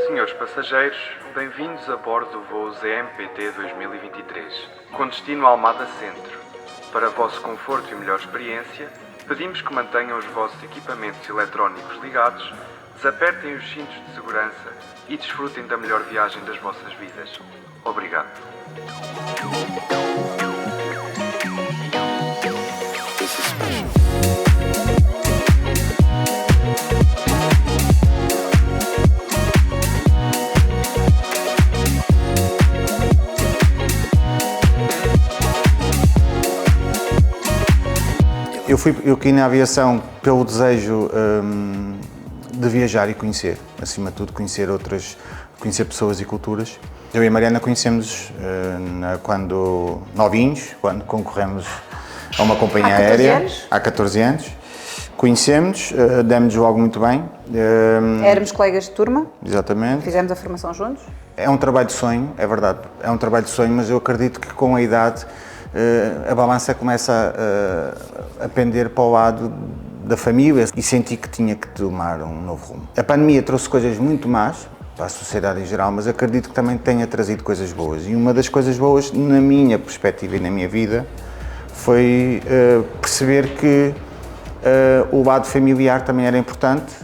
Senhores passageiros, bem-vindos a bordo do voo ZMPT 2023, com destino a Almada Centro. Para vosso conforto e melhor experiência, pedimos que mantenham os vossos equipamentos eletrónicos ligados, desapertem os cintos de segurança e desfrutem da melhor viagem das vossas vidas. Obrigado. Eu caí na aviação pelo desejo de viajar e conhecer, acima de tudo conhecer pessoas e culturas. Eu e a Mariana conhecemos quando novinhos, quando concorremos a uma companhia aérea, há 14 anos. Conhecemos, demos logo muito bem. Éramos colegas de turma. Exatamente. Fizemos a formação juntos. É um trabalho de sonho, é verdade, é um trabalho de sonho, mas eu acredito que com a idade a balança começa a pender para o lado da família e senti que tinha que tomar um novo rumo. A pandemia trouxe coisas muito más para a sociedade em geral, mas acredito que também tenha trazido coisas boas. E uma das coisas boas, na minha perspectiva e na minha vida, foi perceber que o lado familiar também era importante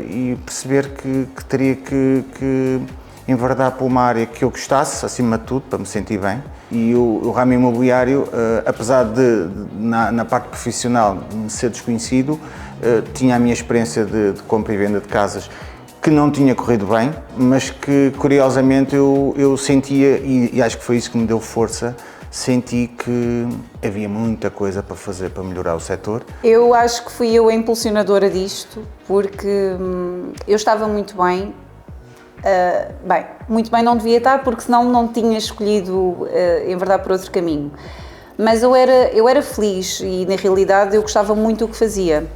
e perceber que teria que enverdar para uma área que eu gostasse, acima de tudo, para me sentir bem. E o ramo imobiliário, apesar de na parte profissional me ser desconhecido, tinha a minha experiência de compra e venda de casas que não tinha corrido bem, mas que curiosamente eu sentia, e acho que foi isso que me deu força, senti que havia muita coisa para fazer para melhorar o setor. Eu acho que fui eu a impulsionadora disto, porque eu estava muito bem. Muito bem não devia estar, porque senão não tinha escolhido enverdar por outro caminho. Mas eu era feliz e, na realidade, eu gostava muito do que fazia.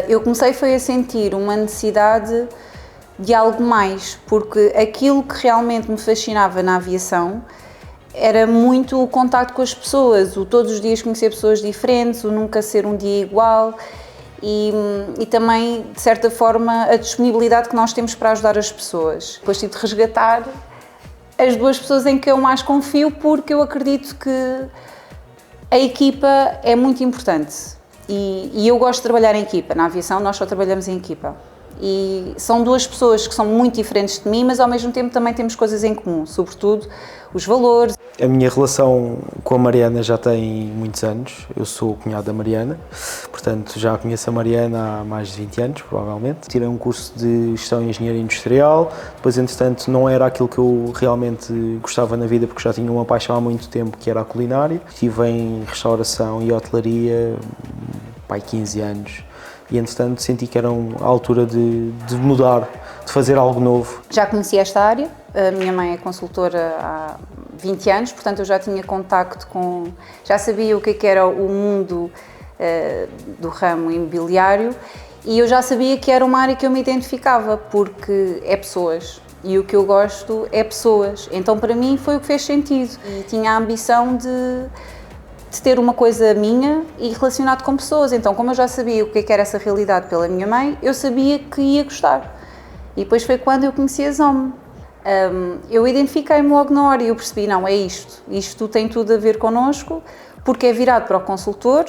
Eu comecei foi a sentir uma necessidade de algo mais, porque aquilo que realmente me fascinava na aviação era muito o contacto com as pessoas, o todos os dias conhecer pessoas diferentes, o nunca ser um dia igual. E também, de certa forma, a disponibilidade que nós temos para ajudar as pessoas. Depois tive de resgatar as duas pessoas em que eu mais confio, porque eu acredito que a equipa é muito importante. E eu gosto de trabalhar em equipa. Na aviação nós só trabalhamos em equipa. E são duas pessoas que são muito diferentes de mim, mas ao mesmo tempo também temos coisas em comum, sobretudo os valores. A minha relação com a Mariana já tem muitos anos, eu sou o cunhado da Mariana, portanto já conheço a Mariana há mais de 20 anos, provavelmente. Tirei um curso de Gestão e Engenharia Industrial, depois entretanto não era aquilo que eu realmente gostava na vida, porque já tinha uma paixão há muito tempo, que era a culinária. Estive em restauração e hotelaria há 15 anos. E, entretanto, senti que era a altura de mudar, de fazer algo novo. Já conheci esta área, a minha mãe é consultora há 20 anos, portanto eu já tinha contacto com... Já sabia o que era o mundo do ramo imobiliário e eu já sabia que era uma área que eu me identificava, porque é pessoas. E o que eu gosto é pessoas. Então, para mim, foi o que fez sentido. E tinha a ambição de ter uma coisa minha e relacionado com pessoas. Então, como eu já sabia o que era essa realidade pela minha mãe, eu sabia que ia gostar. E depois foi quando eu conheci a ZOM. Eu identifiquei-me logo na hora e eu percebi, não, é isto. Isto tem tudo a ver connosco, porque é virado para o consultor.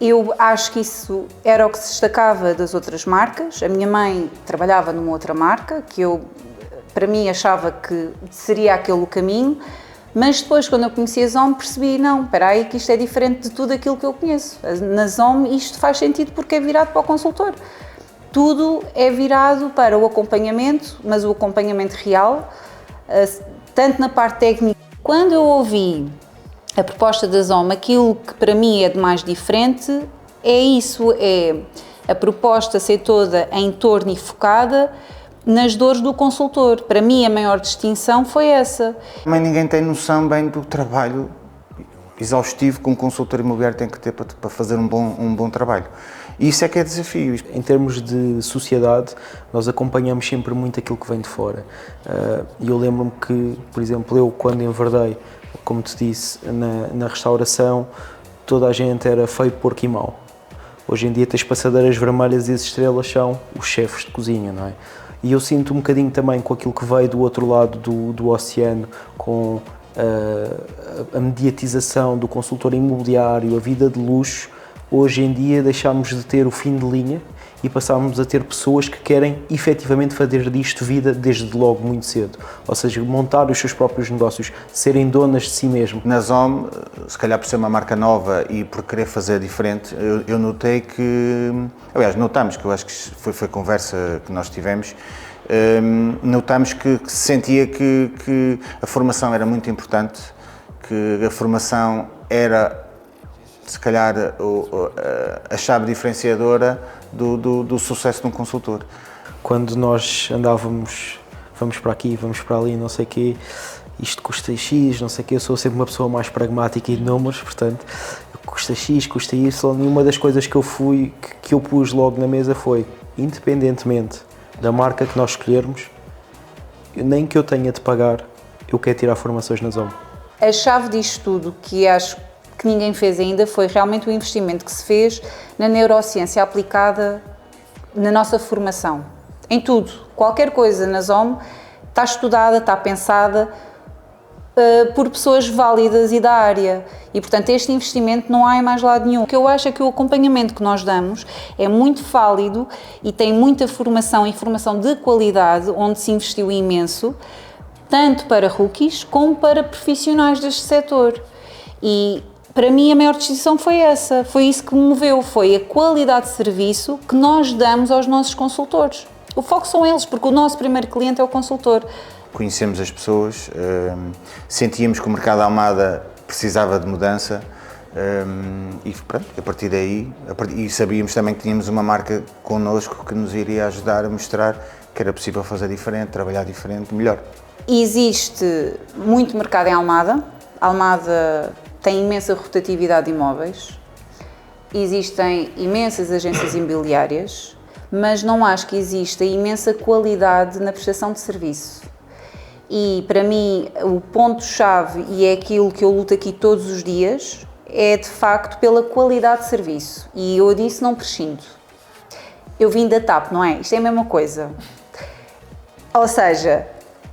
Eu acho que isso era o que se destacava das outras marcas. A minha mãe trabalhava numa outra marca, que eu, para mim, achava que seria aquele o caminho. Mas depois, quando eu conheci a ZOM, percebi, não, espera aí, que isto é diferente de tudo aquilo que eu conheço. Na ZOM isto faz sentido porque é virado para o consultor. Tudo é virado para o acompanhamento, mas o acompanhamento real, tanto na parte técnica. Quando eu ouvi a proposta da ZOM, aquilo que para mim é de mais diferente, é isso, é a proposta ser toda em torno e focada nas dores do consultor. Para mim, a maior distinção foi essa. Também ninguém tem noção bem do trabalho exaustivo que um consultor imobiliário tem que ter para fazer um bom trabalho. E isso é que é desafio. Em termos de sociedade, nós acompanhamos sempre muito aquilo que vem de fora. E eu lembro-me que, por exemplo, eu quando enverdei, como te disse, na restauração, toda a gente era feio, porco e mau. Hoje em dia tens passadeiras vermelhas e as estrelas são os chefes de cozinha, não é? E eu sinto um bocadinho também com aquilo que veio do outro lado do oceano, com a mediatização do consultor imobiliário, a vida de luxo. Hoje em dia deixámos de ter o fim de linha e passámos a ter pessoas que querem efetivamente fazer disto vida desde logo muito cedo. Ou seja, montar os seus próprios negócios, serem donas de si mesmo. Na ZOM, se calhar por ser uma marca nova e por querer fazer diferente, eu notei que, aliás, notamos, que eu acho que foi a conversa que nós tivemos, notamos que se sentia que a formação era muito importante, que a formação era, se calhar, a chave diferenciadora do sucesso de um consultor. Quando nós andávamos, vamos para aqui, vamos para ali, não sei o quê, isto custa X, não sei o quê, eu sou sempre uma pessoa mais pragmática e de números, portanto, custa X, custa Y, e uma das coisas que eu pus logo na mesa foi, independentemente da marca que nós escolhermos, nem que eu tenha de pagar, eu quero tirar formações na ZOM. A chave disto tudo, que acho que ninguém fez ainda, foi realmente o investimento que se fez na neurociência aplicada na nossa formação. Em tudo, qualquer coisa na ZOM está estudada, está pensada por pessoas válidas e da área. E, portanto, este investimento não há em mais lado nenhum. O que eu acho é que o acompanhamento que nós damos é muito válido e tem muita formação e formação de qualidade, onde se investiu imenso, tanto para rookies como para profissionais deste setor. E, para mim, a maior distinção foi essa, foi isso que me moveu, foi a qualidade de serviço que nós damos aos nossos consultores. O foco são eles, porque o nosso primeiro cliente é o consultor. Conhecemos as pessoas, sentíamos que o mercado Almada precisava de mudança e pronto, a partir daí, e sabíamos também que tínhamos uma marca connosco que nos iria ajudar a mostrar que era possível fazer diferente, trabalhar diferente, melhor. Existe muito mercado em Almada. Almada tem imensa rotatividade de imóveis, existem imensas agências imobiliárias, mas não acho que exista imensa qualidade na prestação de serviço. E para mim o ponto-chave, e é aquilo que eu luto aqui todos os dias, é de facto pela qualidade de serviço. E eu disso não prescindo. Eu vim da TAP, não é? Isto é a mesma coisa. Ou seja,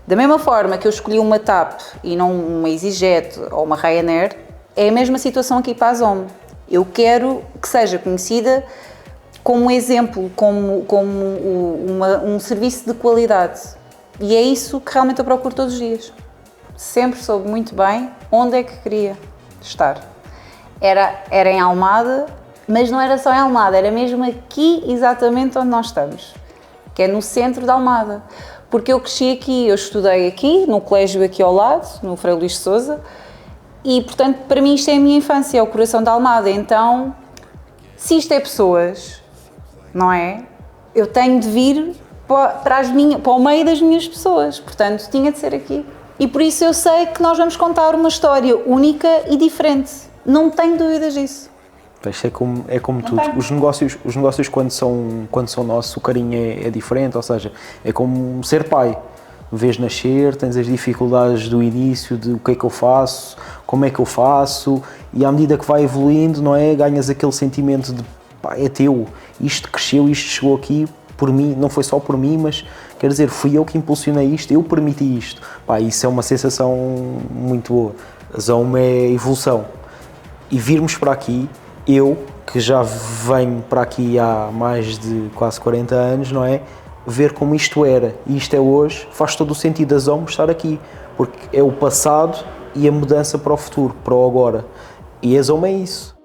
da mesma forma que eu escolhi uma TAP e não uma EasyJet ou uma Ryanair, é a mesma situação aqui para a ZOM. Eu quero que seja conhecida como exemplo, como um serviço de qualidade. E é isso que realmente eu procuro todos os dias. Sempre soube muito bem onde é que queria estar. Era em Almada, mas não era só em Almada, era mesmo aqui exatamente onde nós estamos, que é no centro de Almada. Porque eu cresci aqui, eu estudei aqui, no colégio aqui ao lado, no Frei Luís de Sousa, e portanto para mim isto é a minha infância, é o coração da Almada. Então, se isto é pessoas, não é? Eu tenho de vir para o meio das minhas pessoas, portanto tinha de ser aqui. E por isso eu sei que nós vamos contar uma história única e diferente, não tenho dúvidas disso. É como tudo, os negócios quando são nossos, o carinho é diferente, ou seja, é como ser pai. Vês nascer, tens as dificuldades do início, de o que é que eu faço, como é que eu faço, e à medida que vai evoluindo, não é, ganhas aquele sentimento de pá, é teu, isto cresceu, isto chegou aqui por mim, não foi só por mim, mas quer dizer, fui eu que impulsionei isto, eu permiti isto. Pá, isso é uma sensação muito boa. A ZOM é evolução. E virmos para aqui, eu, que já venho para aqui há mais de quase 40 anos, não é? Ver como isto era e isto é hoje, faz todo o sentido a ZOM estar aqui, porque é o passado e a mudança para o futuro, para o agora. E a ZOM é isso.